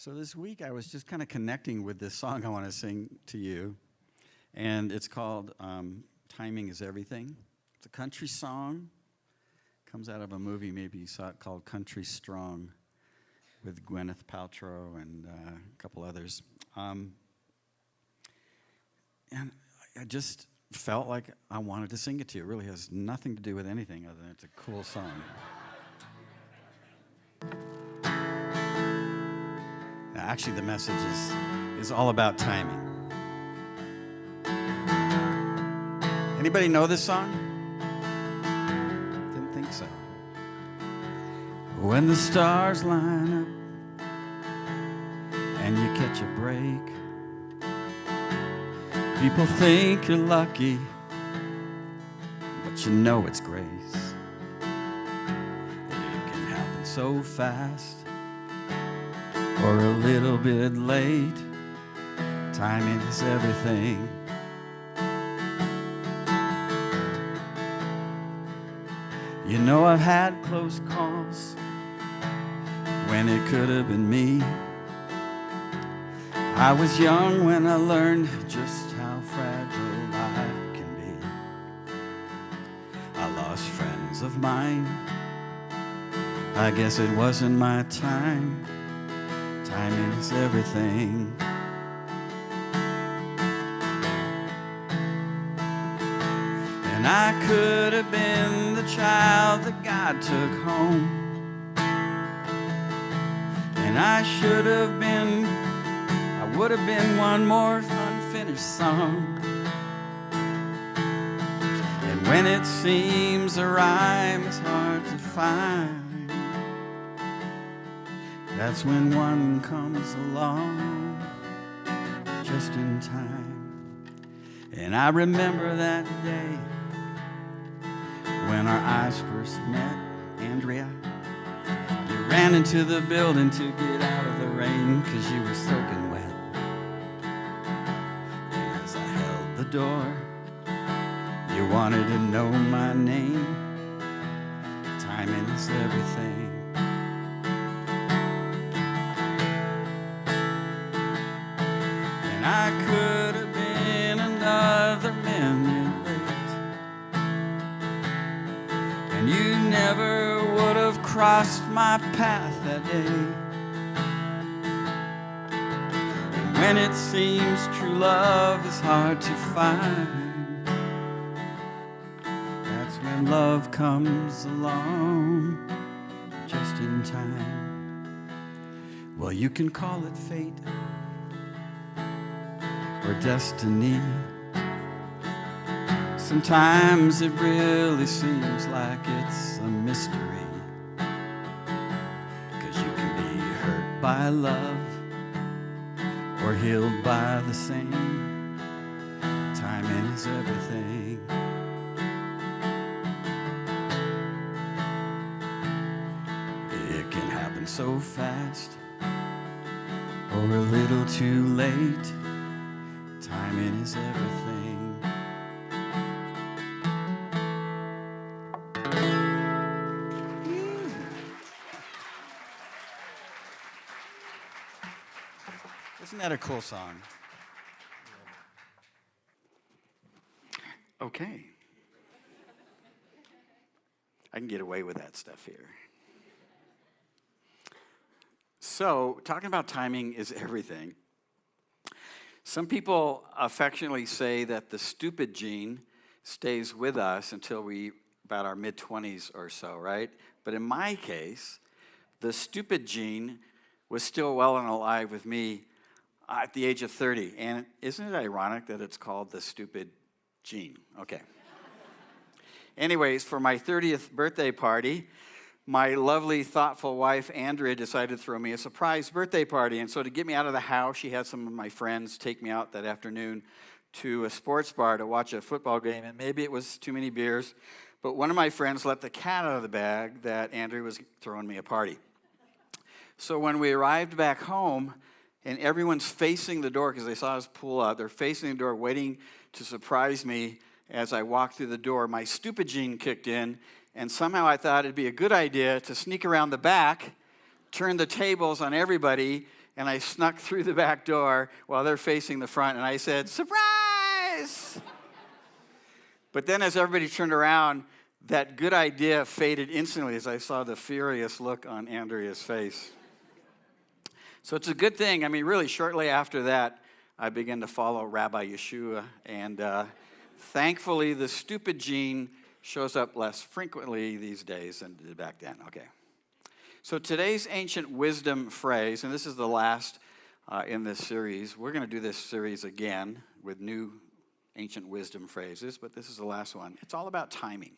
So this week I was just kind of connecting with this song I want to sing to you, and it's called Timing is Everything. It's a country song. Comes out of a movie, maybe you saw it, called Country Strong with Gwyneth Paltrow and a couple others. And I just felt like I wanted to sing it to you. It really has nothing to do with anything other than it's a cool song. Actually, the message is all about timing. Anybody know this song? Didn't think so. When the stars line up and you catch a break, people think you're lucky, but you know it's grace. It can happen so fast or a little bit late. Timing is everything. You know, I've had close calls when it could have been me. I was young when I learned just how fragile life can be. I lost friends of mine. I guess it wasn't my time. Timing is everything. And I could have been the child that God took home. And I should have been, I would have been one more unfinished song. And when it seems a rhyme is hard to find, that's when one comes along just in time. And I remember that day when our eyes first met, Andrea. You ran into the building to get out of the rain because you were soaking wet. And as I held the door, you wanted to know my name. Timing is everything. I could have been another minute late, and you never would have crossed my path that day. And when it seems true love is hard to find, that's when love comes along just in time. Well, you can call it fate or destiny. Sometimes it really seems like it's a mystery, 'cause you can be hurt by love or healed by the same. Timing is everything. It can happen so fast or a little too late. Timing is everything. Isn't that a cool song? Okay. I can get away with that stuff here. So, talking about timing is everything. Some people affectionately say that the stupid gene stays with us until we about our mid-20s or so, right? But in my case, the stupid gene was still well and alive with me at the age of 30. And isn't it ironic that it's called the stupid gene? Okay. Anyways, for my 30th birthday party, my lovely, thoughtful wife, Andrea, decided to throw me a surprise birthday party. And so to get me out of the house, she had some of my friends take me out that afternoon to a sports bar to watch a football game. And maybe it was too many beers, but one of my friends let the cat out of the bag that Andrea was throwing me a party. So when we arrived back home, and everyone's facing the door because they saw us pull up, they're facing the door waiting to surprise me as I walked through the door, my stupid gene kicked in. And somehow I thought it'd be a good idea to sneak around the back, turn the tables on everybody, and I snuck through the back door while they're facing the front, and I said, "Surprise!" But then as everybody turned around, that good idea faded instantly as I saw the furious look on Andrea's face. So it's a good thing. I mean, really, shortly after that, I began to follow Rabbi Yeshua, and thankfully, the stupid gene shows up less frequently these days than it did back then. Okay. So today's ancient wisdom phrase, and this is the last in this series. We're going to do this series again with new ancient wisdom phrases, but this is the last one. It's all about timing.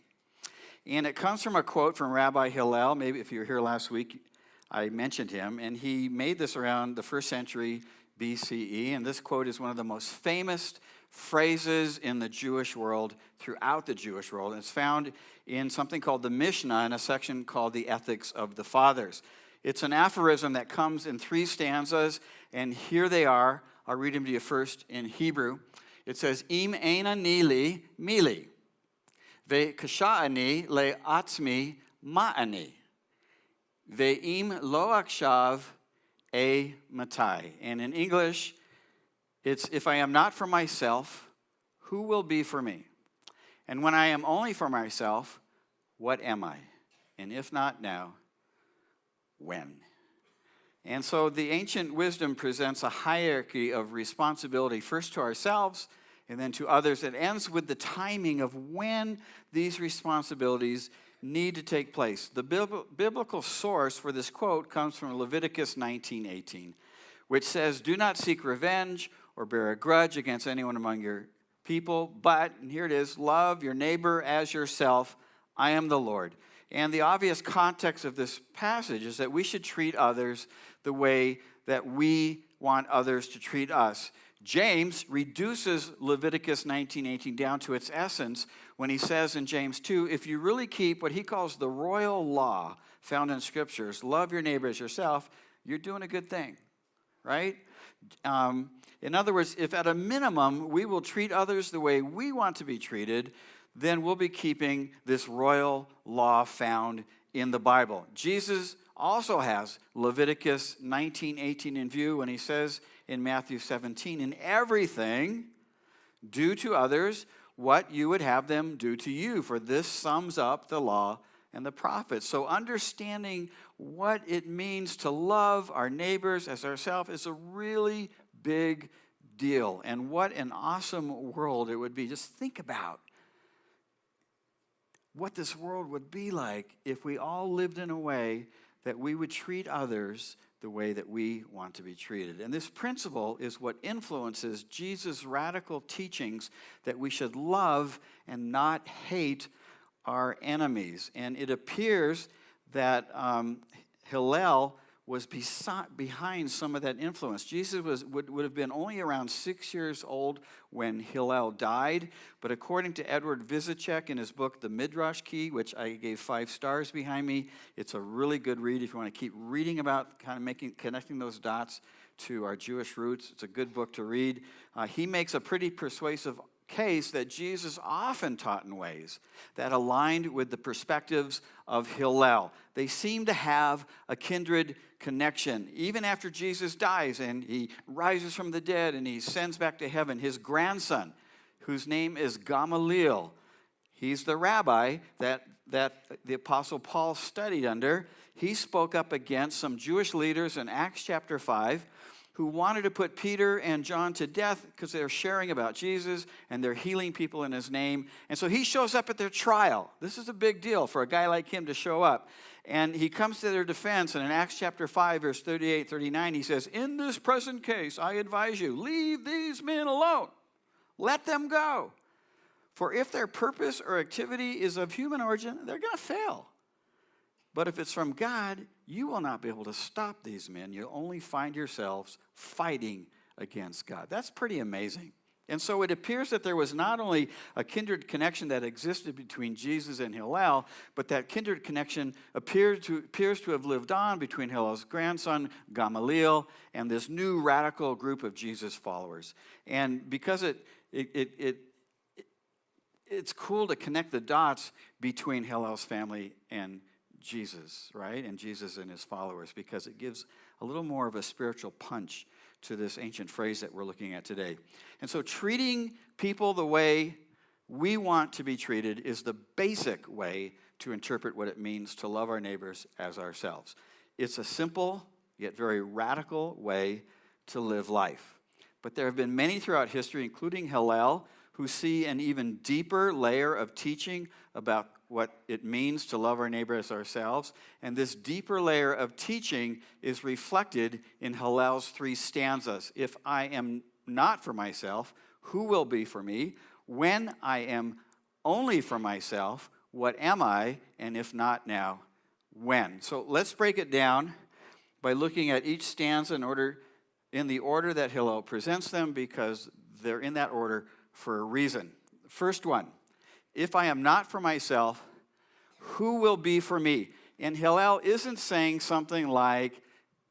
And it comes from a quote from Rabbi Hillel. Maybe if you were here last week, I mentioned him, and he made this around the 1st century BCE, and this quote is one of the most famous phrases in the Jewish world, throughout the Jewish world, and it's found in something called the Mishnah in a section called the Ethics of the Fathers. It's an aphorism that comes in 3 stanzas, and here they are. I'll read them to you first in Hebrew. It says, Im eina nili mili, ve kasha'ani le atzmi ma'ani, ve im lo akshav e matai. And in English, it's, if I am not for myself, who will be for me? And when I am only for myself, what am I? And if not now, when? And so the ancient wisdom presents a hierarchy of responsibility, first to ourselves and then to others. It ends with the timing of when these responsibilities need to take place. The biblical source for this quote comes from Leviticus 19:18, which says, "Do not seek revenge or bear a grudge against anyone among your people, but," and here it is, "love your neighbor as yourself. I am the Lord." And the obvious context of this passage is that we should treat others the way that we want others to treat us. James reduces Leviticus 19:18 down to its essence when he says in James 2, if you really keep what he calls the royal law found in scriptures, love your neighbor as yourself, you're doing a good thing, right? In other words, if at a minimum we will treat others the way we want to be treated, then we'll be keeping this royal law found in the Bible. Jesus also has Leviticus 19:18 in view when he says in Matthew 17, in everything, do to others what you would have them do to you, for this sums up the law and the prophets. So understanding what it means to love our neighbors as ourselves is a really big deal. And what an awesome world it would be. Just think about what this world would be like if we all lived in a way that we would treat others the way that we want to be treated. And this principle is what influences Jesus' radical teachings that we should love and not hate our enemies. And it appears that Hillel was behind some of that influence. Jesus would have been only around 6 years old when Hillel died, but according to Edward Visacek in his book, The Midrash Key, which I gave 5 stars behind me, it's a really good read if you want to keep reading about kind of connecting those dots to our Jewish roots. It's a good book to read. He makes a pretty persuasive case that Jesus often taught in ways that aligned with the perspectives of Hillel. They seem to have a kindred connection. Even after Jesus dies and he rises from the dead and he sends back to heaven, his grandson, whose name is Gamaliel, he's the rabbi that the Apostle Paul studied under. He spoke up against some Jewish leaders in Acts chapter 5 who wanted to put Peter and John to death because they're sharing about Jesus and they're healing people in his name. And so he shows up at their trial. This is a big deal for a guy like him to show up. And he comes to their defense, and in Acts chapter 5, verse 38, 39, he says, in this present case, I advise you, leave these men alone. Let them go. For if their purpose or activity is of human origin, they're going to fail. But if it's from God, you will not be able to stop these men. You'll only find yourselves fighting against God. That's pretty amazing. And so it appears that there was not only a kindred connection that existed between Jesus and Hillel, but that kindred connection appears to have lived on between Hillel's grandson, Gamaliel, and this new radical group of Jesus followers. And because it's cool to connect the dots between Hillel's family and Jesus, right? And Jesus and his followers, because it gives a little more of a spiritual punch to this ancient phrase that we're looking at today. And so treating people the way we want to be treated is the basic way to interpret what it means to love our neighbors as ourselves. It's a simple yet very radical way to live life. But there have been many throughout history, including Hillel, who see an even deeper layer of teaching about what it means to love our neighbor as ourselves. And this deeper layer of teaching is reflected in Hillel's 3 stanzas. If I am not for myself, who will be for me? When I am only for myself, what am I? And if not now, when? So let's break it down by looking at each stanza in the order that Hillel presents them, because they're in that order for a reason. First one, if I am not for myself, who will be for me? And Hillel isn't saying something like,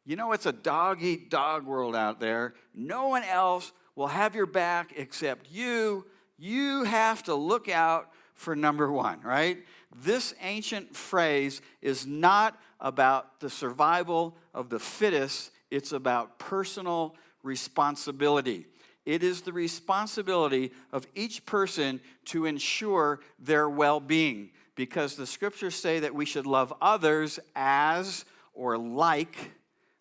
it's a dog-eat-dog world out there. No one else will have your back except you. You have to look out for number one, right? This ancient phrase is not about the survival of the fittest. It's about personal responsibility. It is the responsibility of each person to ensure their well-being, because the scriptures say that we should love others as or like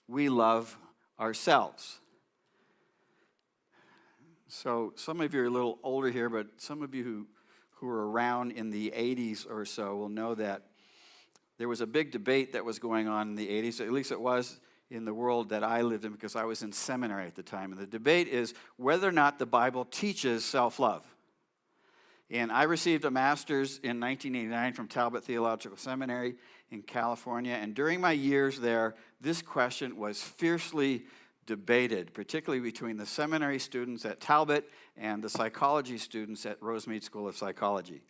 we love ourselves. So some of you are a little older here, but some of you who were around in the 80s or so will know that there was a big debate that was going on in the 80s, at least it was in the world that I lived in, because I was in seminary at the time. And the debate is whether or not the Bible teaches self-love. And I received a master's in 1989 from Talbot Theological Seminary in California. And during my years there, this question was fiercely debated, particularly between the seminary students at Talbot and the psychology students at Rosemead School of Psychology.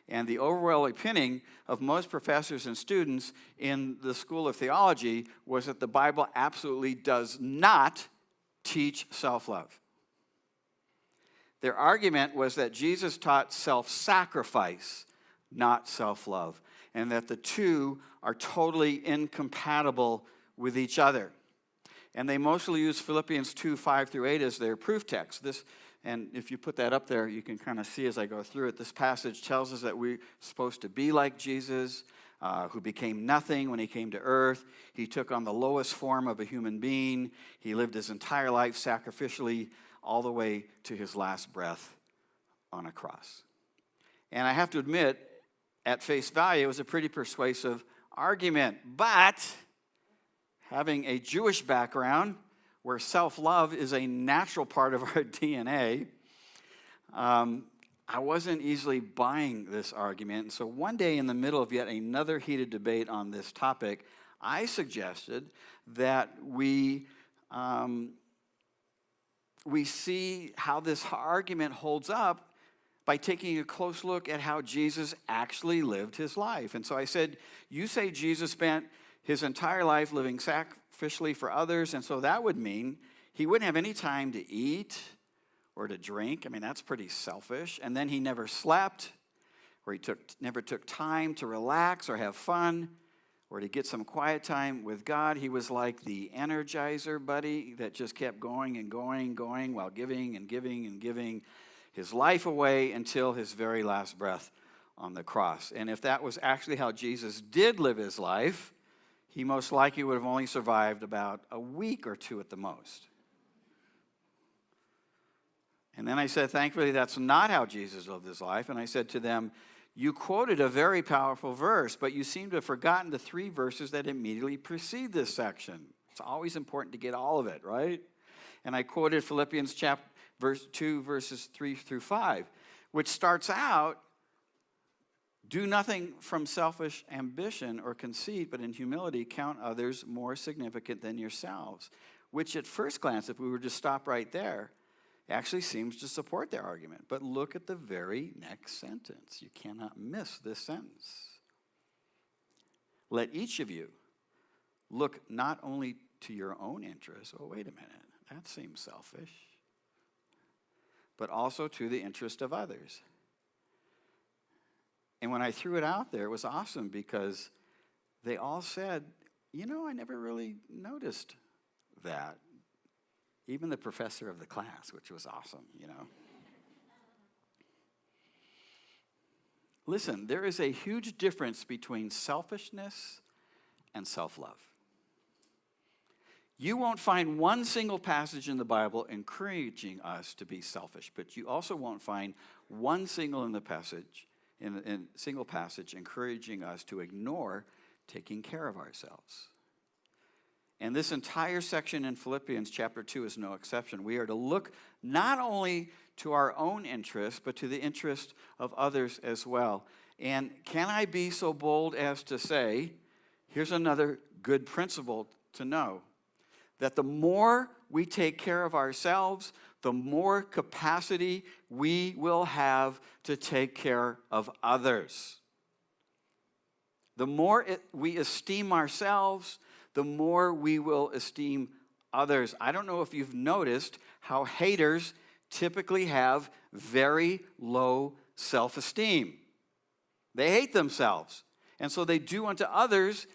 And the overall opinion of most professors and students in the School of Theology was that the Bible absolutely does not teach self-love. Their argument was that Jesus taught self-sacrifice, not self-love, and that the two are totally incompatible with each other. And they mostly use Philippians 2, 5 through 8 as their proof text. And if you put that up there, you can kind of see as I go through it, this passage tells us that we're supposed to be like Jesus, who became nothing when he came to earth. He took on the lowest form of a human being. He lived his entire life sacrificially all the way to his last breath on a cross. And I have to admit, at face value, it was a pretty persuasive argument. But having a Jewish background, where self-love is a natural part of our DNA, I wasn't easily buying this argument. And so one day in the middle of yet another heated debate on this topic, I suggested that we see how this argument holds up by taking a close look at how Jesus actually lived his life. And so I said, you say Jesus spent his entire life living sacrificially for others, and so that would mean he wouldn't have any time to eat or to drink. I mean, that's pretty selfish. And then he never slept, or never took time to relax or have fun, or to get some quiet time with God. He was like the Energizer buddy that just kept going and going while giving and giving and giving his life away until his very last breath on the cross. And if that was actually how Jesus did live his life, he most likely would have only survived about a week or two at the most. And then I said, thankfully, that's not how Jesus lived his life. And I said to them, you quoted a very powerful verse, but you seem to have forgotten the 3 verses that immediately precede this section. It's always important to get all of it, right? And I quoted Philippians verse 2, verses 3 through 5, which starts out, do nothing from selfish ambition or conceit, but in humility count others more significant than yourselves, which at first glance, if we were to stop right there, actually seems to support their argument. But look at the very next sentence. You cannot miss this sentence. Let each of you look not only to your own interests, oh, wait a minute, that seems selfish, but also to the interest of others. And when I threw it out there, it was awesome because they all said, I never really noticed that. Even the professor of the class, which was awesome. Listen, there is a huge difference between selfishness and self-love. You won't find one single passage in the Bible encouraging us to be selfish, but you also won't find one single single passage encouraging us to ignore taking care of ourselves. And this entire section in Philippians chapter 2 is no exception. We are to look not only to our own interest, but to the interest of others as well. And can I be so bold as to say, here's another good principle to know, that the more we take care of ourselves, the more capacity we will have to take care of others. The more we esteem ourselves, the more we will esteem others. I don't know if you've noticed how haters typically have very low self-esteem. They hate themselves. And so they do unto others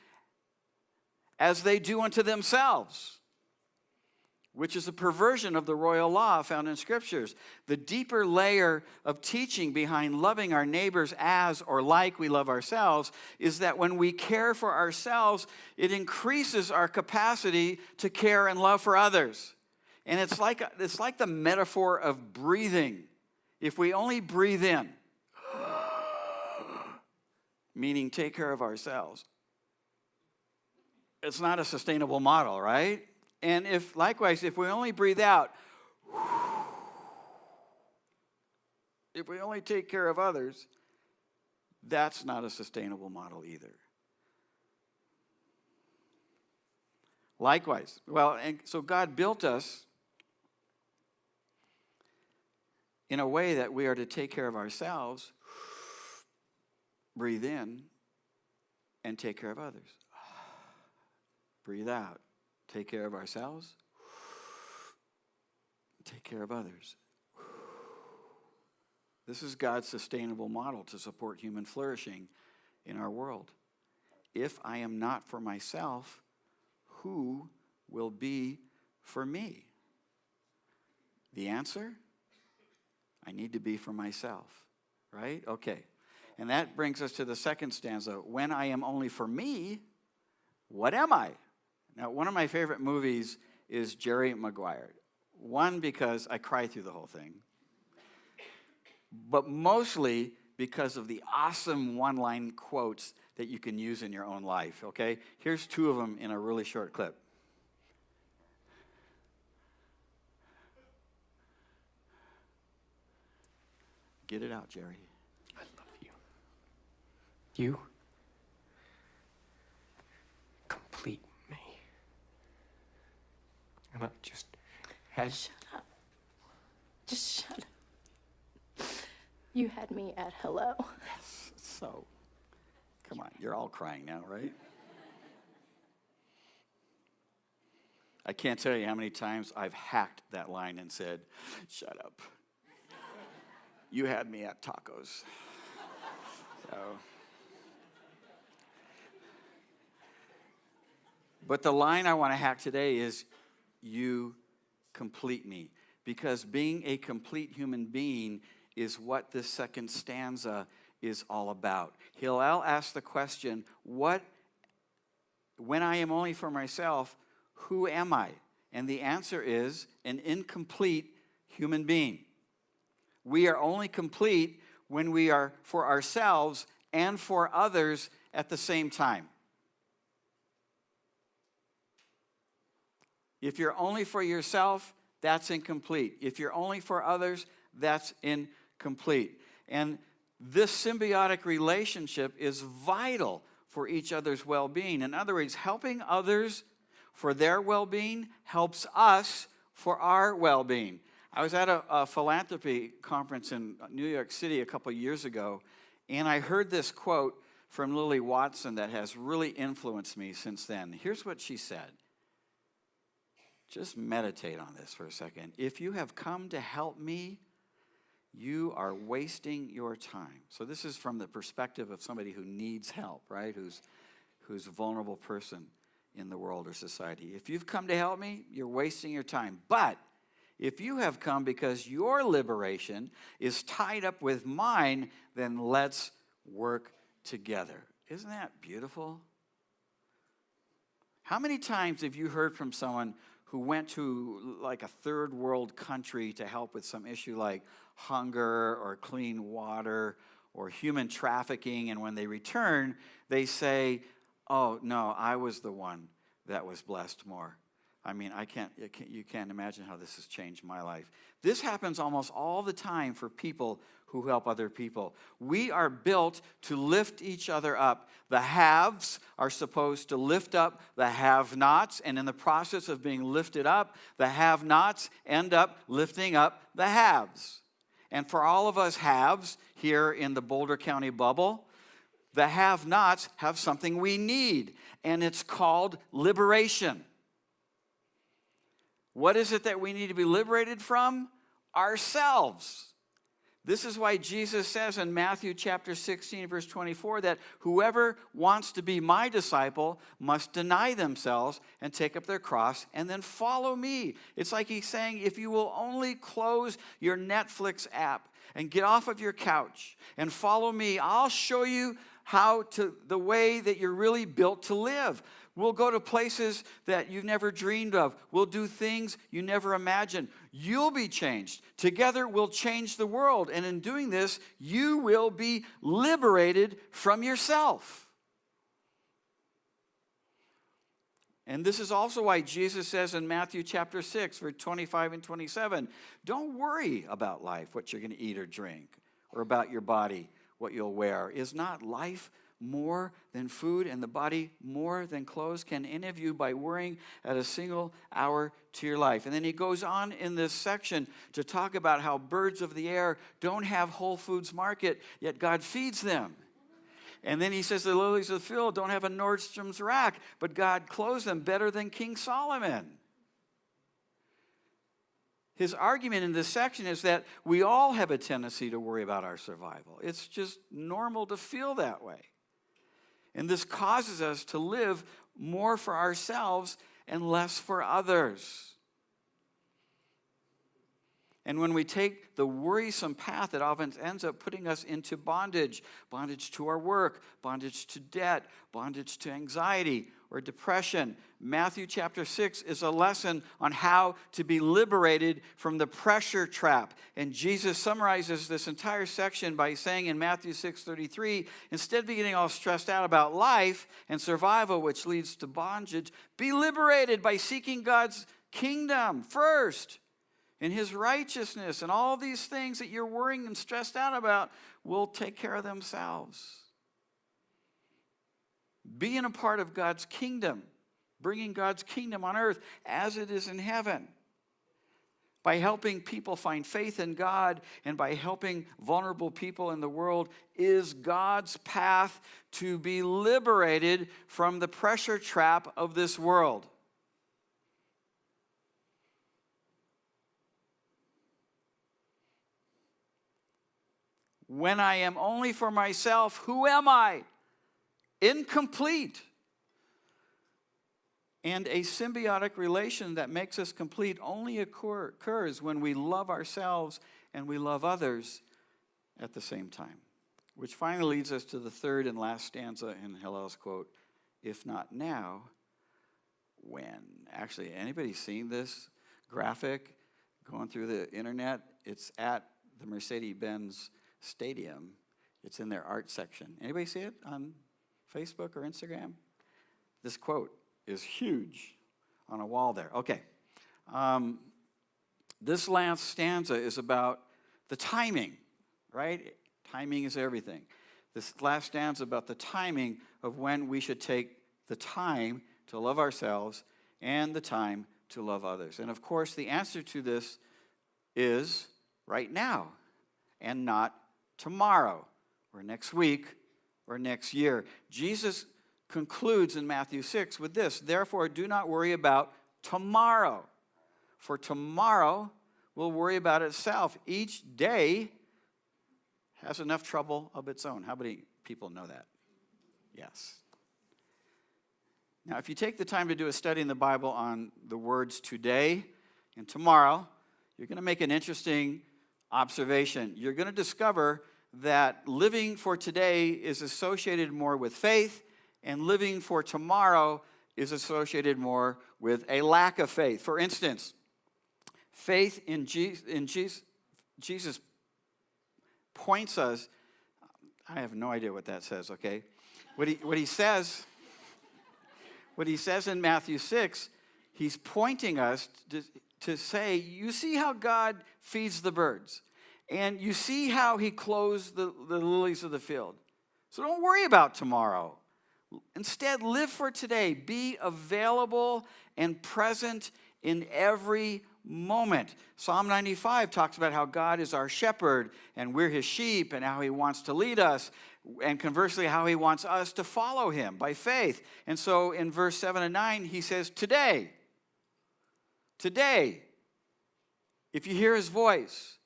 as they do unto themselves, which is a perversion of the royal law found in Scriptures. The deeper layer of teaching behind loving our neighbors as or like we love ourselves is that when we care for ourselves, it increases our capacity to care and love for others. And it's like the metaphor of breathing. If we only breathe in, meaning take care of ourselves, it's not a sustainable model, right? And likewise, if we only breathe out, if we only take care of others, that's not a sustainable model either. Likewise, and so God built us in a way that we are to take care of ourselves, breathe in, and take care of others. Breathe out. Take care of ourselves. Take care of others. This is God's sustainable model to support human flourishing in our world. If I am not for myself, who will be for me? The answer? I need to be for myself, right? Okay. And that brings us to the second stanza. When I am only for me, what am I? Now, one of my favorite movies is Jerry Maguire. One, because I cry through the whole thing, but mostly because of the awesome one-line quotes that you can use in your own life, okay? Here's two of them in a really short clip. Get it out, Jerry. I love you. You complete me. And I just had... Shut up. Just shut up. You had me at hello. Yes, so, come on, you're all crying now, right? I can't tell you how many times I've hacked that line and said, shut up. You had me at tacos. So. But the line I want to hack today is, you complete me. Because being a complete human being is what this second stanza is all about. Hillel asked the question, when I am only for myself, who am I? And the answer is an incomplete human being. We are only complete when we are for ourselves and for others at the same time. If you're only for yourself, that's incomplete. If you're only for others, that's incomplete. And this symbiotic relationship is vital for each other's well-being. In other words, helping others for their well-being helps us for our well-being. I was at a philanthropy conference in New York City a couple years ago, and I heard this quote from Lily Watson that has really influenced me since then. Here's what she said. Just meditate on this for a second. If you have come to help me, you are wasting your time. So this is from the perspective of somebody who needs help, right? who's a vulnerable person in the world or society. If you've come to help me, you're wasting your time. But if you have come because your liberation is tied up with mine, then let's work together. Isn't that beautiful? How many times have you heard from someone who went to like a third world country to help with some issue like hunger or clean water or human trafficking, and when they return, they say, oh, no, I was the one that was blessed more. I mean, you can't imagine how this has changed my life. This happens almost all the time for people who help other people. We are built to lift each other up. The haves are supposed to lift up the have-nots, and in the process of being lifted up, the have-nots end up lifting up the haves. And for all of us haves here in the Boulder County bubble, the have-nots have something we need, and it's called liberation. What is it that we need to be liberated from? Ourselves. This is why Jesus says in Matthew chapter 16, verse 24, that whoever wants to be my disciple must deny themselves and take up their cross and then follow me. It's like he's saying, if you will only close your Netflix app and get off of your couch and follow me, I'll show you the way that you're really built to live. We'll go to places that you've never dreamed of. We'll do things you never imagined. You'll be changed. Together we'll change the world. And in doing this, you will be liberated from yourself. And this is also why Jesus says in Matthew chapter 6, verse 25 and 27, don't worry about life, what you're going to eat or drink, or about your body, what you'll wear. Is not life more than food and the body more than clothes? Can any of you, by worrying, add a single hour to your life? And then he goes on in this section to talk about how birds of the air don't have Whole Foods Market, yet God feeds them. And then he says the lilies of the field don't have a Nordstrom's rack, but God clothes them better than King Solomon. His argument in this section is that we all have a tendency to worry about our survival. It's just normal to feel that way. And this causes us to live more for ourselves and less for others. And when we take the worrisome path, it often ends up putting us into bondage. Bondage to our work, bondage to debt, bondage to anxiety or depression. Matthew chapter 6 is a lesson on how to be liberated from the pressure trap. And Jesus summarizes this entire section by saying in Matthew 6:33, instead of getting all stressed out about life and survival, which leads to bondage, be liberated by seeking God's kingdom first. And his righteousness and all these things that you're worrying and stressed out about will take care of themselves. Being a part of God's kingdom, bringing God's kingdom on earth as it is in heaven. By helping people find faith in God and by helping vulnerable people in the world is God's path to be liberated from the pressure trap of this world. When I am only for myself, who am I? Incomplete. And a symbiotic relation that makes us complete only occurs when we love ourselves and we love others at the same time. Which finally leads us to the third and last stanza in Hillel's quote, if not now, when? Actually, anybody seen this graphic going through the internet? It's at the Mercedes-Benz Stadium. It's in their art section. Anybody see it on Facebook or Instagram? This quote is huge on a wall there. Okay. This last stanza is about the timing, right? Timing is everything. This last stanza is about the timing of when we should take the time to love ourselves and the time to love others. And of course, the answer to this is right now and not tomorrow or next week or next year. Jesus concludes in Matthew 6 with this, therefore do not worry about tomorrow, for tomorrow will worry about itself. Each day has enough trouble of its own. How many people know that? Yes. Now, if you take the time to do a study in the Bible on the words today and tomorrow, you're going to make an interesting observation. You're going to discover that living for today is associated more with faith, and living for tomorrow is associated more with a lack of faith. For instance, faith in Jesus points us. I have no idea what that says, okay? What he says in Matthew 6, he's pointing us to say, you see how God feeds the birds, and you see how he clothes the lilies of the field. So don't worry about tomorrow. Instead, live for today. Be available and present in every moment. Psalm 95 talks about how God is our shepherd and we're his sheep, and how he wants to lead us, and conversely how he wants us to follow him by faith. And so in verse 7 and 9 he says, today, if you hear his voice,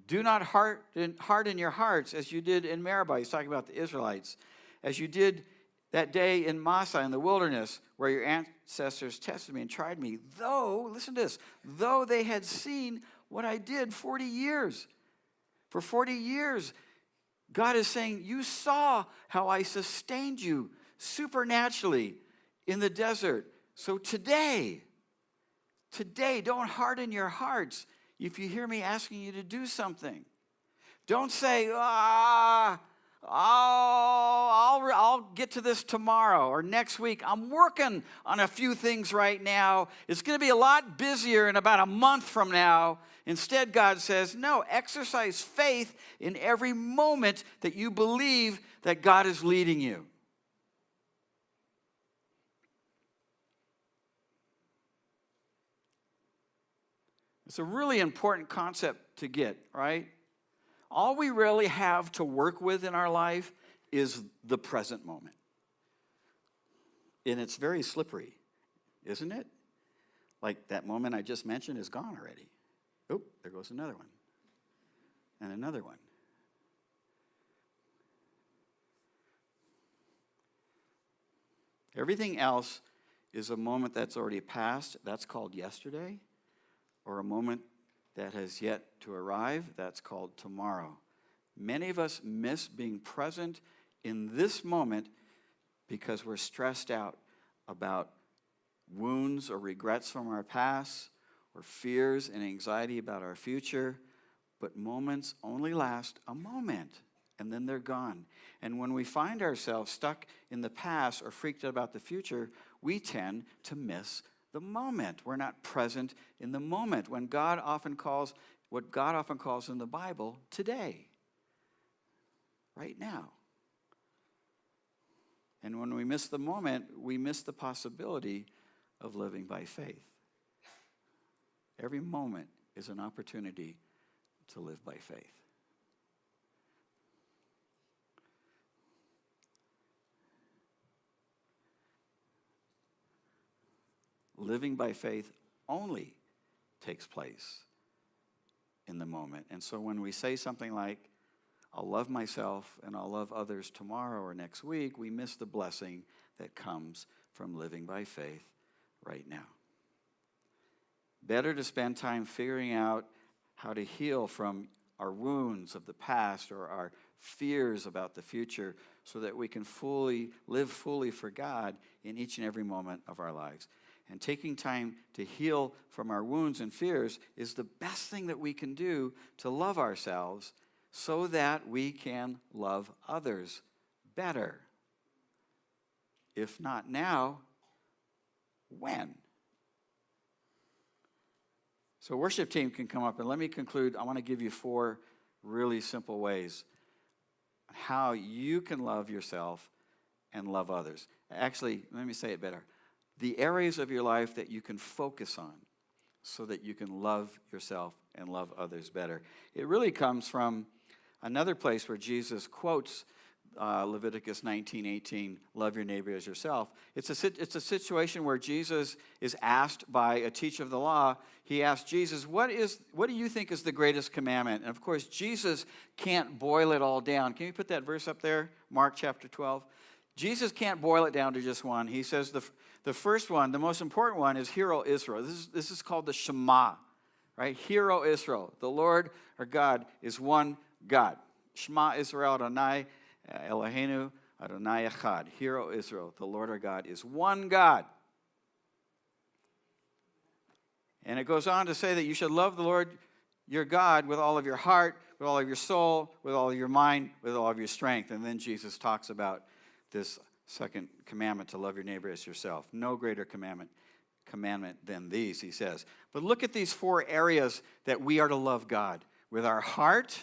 do not harden your hearts as you did in Meribah. He's talking about the Israelites. As you did that day in Massah in the wilderness, where your ancestors tested me and tried me, though, listen to this, though they had seen what I did 40 years. For 40 years, God is saying, you saw how I sustained you supernaturally in the desert. So today, don't harden your hearts if you hear me asking you to do something. Don't say, I'll get to this tomorrow or next week. I'm working on a few things right now. It's going to be a lot busier in about a month from now. Instead, God says, no, exercise faith in every moment that you believe that God is leading you. It's a really important concept to get, right? All we really have to work with in our life is the present moment. And it's very slippery, isn't it? Like that moment I just mentioned is gone already. Oh, there goes another one. And another one. Everything else is a moment that's already passed. That's called yesterday. Or a moment that has yet to arrive. That's called tomorrow. Many of us miss being present in this moment because we're stressed out about wounds or regrets from our past, or fears and anxiety about our future. But moments only last a moment, and then they're gone. And when we find ourselves stuck in the past or freaked out about the future, we tend to miss the moment. We're not present in the moment when God often calls, what God often calls in the Bible, today, right now. And when we miss the moment, we miss the possibility of living by faith. Every moment is an opportunity to live by faith. Living by faith only takes place in the moment. And so when we say something like, I'll love myself and I'll love others tomorrow or next week, we miss the blessing that comes from living by faith right now. Better to spend time figuring out how to heal from our wounds of the past or our fears about the future so that we can live fully for God in each and every moment of our lives. And taking time to heal from our wounds and fears is the best thing that we can do to love ourselves so that we can love others better. If not now, when? So worship team can come up, and let me conclude. I want to give you 4 really simple ways how you can love yourself and love others. Actually, let me say it better. The areas of your life that you can focus on so that you can love yourself and love others better. It really comes from another place where Jesus quotes Leviticus 19:18, love your neighbor as yourself. It's a situation where Jesus is asked by a teacher of the law. He asked Jesus, what do you think is the greatest commandment? And of course, Jesus can't boil it all down. Can you put that verse up there? Mark chapter 12. Jesus can't boil it down to just one. He says the first one, the most important one, is Hear, O Israel. This is called the Shema, right? Hear, O Israel. The Lord, our God, is one God. Shema Israel Adonai Eloheinu Adonai Echad. Hear, O Israel. The Lord, our God, is one God. And it goes on to say that you should love the Lord your God with all of your heart, with all of your soul, with all of your mind, with all of your strength. And then Jesus talks about this second commandment, to love your neighbor as yourself. No greater commandment than these, he says. But look at these 4 areas that we are to love God. With our heart,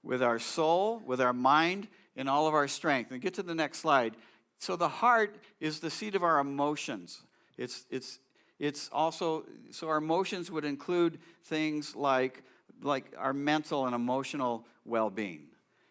with our soul, with our mind, and all of our strength. And get to the next slide. So the heart is the seat of our emotions. It's also, so our emotions would include things like our mental and emotional well-being.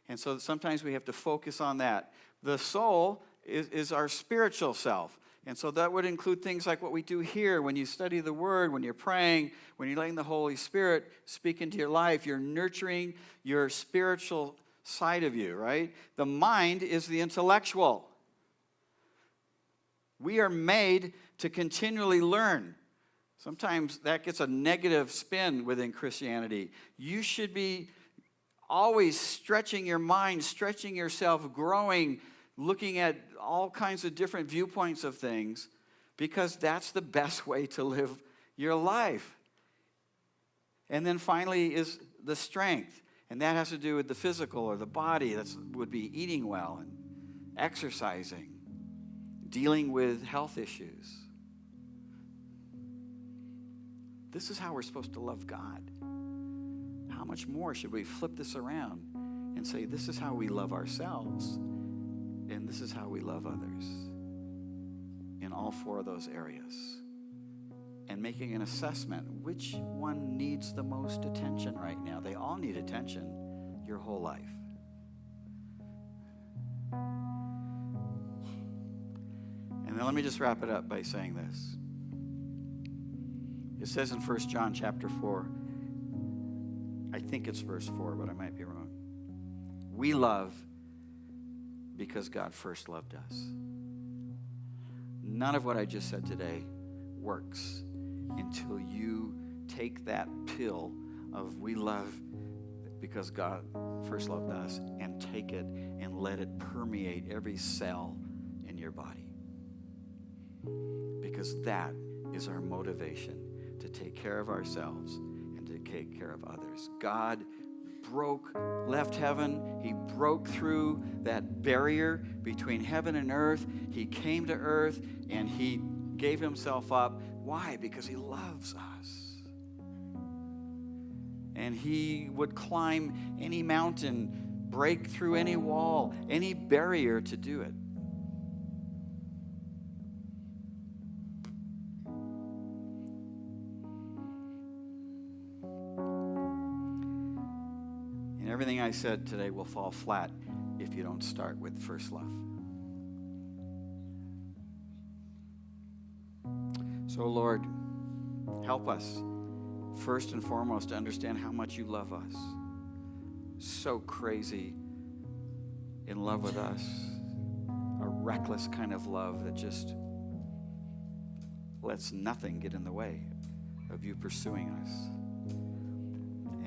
And so sometimes we have to focus on that. The soul is our spiritual self. And so that would include things like what we do here when you study the Word, when you're praying, when you're letting the Holy Spirit speak into your life. You're nurturing your spiritual side of you, right? The mind is the intellectual. We are made to continually learn. Sometimes that gets a negative spin within Christianity. You should be always stretching your mind, stretching yourself, growing, looking at all kinds of different viewpoints of things, because that's the best way to live your life. And then finally is the strength. And that has to do with the physical or the body. That would be eating well and exercising, dealing with health issues. This is how we're supposed to love God. How much more should we flip this around and say, this is how we love ourselves, and this is how we love others in all 4 of those areas. And making an assessment, which one needs the most attention right now? They all need attention your whole life. And then let me just wrap it up by saying this. It says in 1 John chapter 4, I think it's verse 4, but I might be wrong. We love because God first loved us. None of what I just said today works until you take that pill of we love because God first loved us and take it and let it permeate every cell in your body. Because that is our motivation to take care of ourselves and to take care of others. God left heaven. He broke through that barrier between heaven and earth. He came to earth and he gave himself up. Why? Because he loves us. And he would climb any mountain, break through any wall, any barrier to do it. And everything I said today will fall flat if you don't start with first love. So, Lord, help us, first and foremost, to understand how much you love us. So crazy in love with us. A reckless kind of love that just lets nothing get in the way of you pursuing us.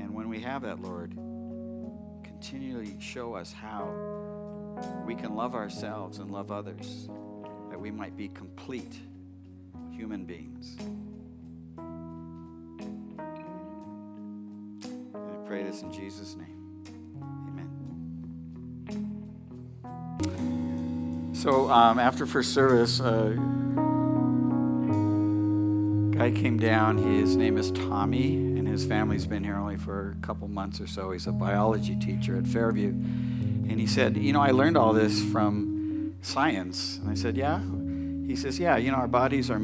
And when we have that, Lord, continually show us how we can love ourselves and love others, that we might be complete human beings. And I pray this in Jesus' name. Amen. So after first service, a guy came down. His name is Tommy, and his family's been here only for a couple months or so. He's a biology teacher at Fairview. And he said, I learned all this from science. And I said, yeah? He says, yeah, our bodies are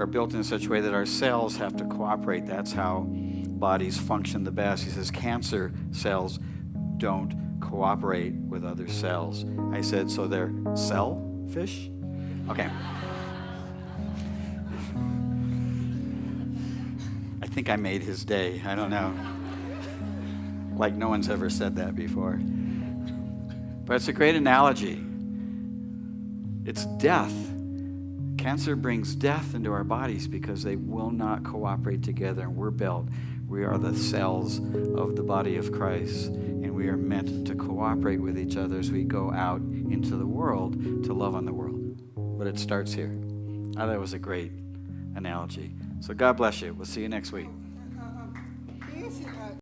built in such a way that our cells have to cooperate. That's how bodies function the best. He says, cancer cells don't cooperate with other cells. I said, so they're selfish? Okay. I think I made his day. I don't know. Like no one's ever said that before. But it's a great analogy. It's death. Cancer brings death into our bodies because they will not cooperate together, and we're built. We are the cells of the body of Christ, and we are meant to cooperate with each other as we go out into the world to love on the world. But it starts here. I thought it was a great analogy. So God bless you. We'll see you next week.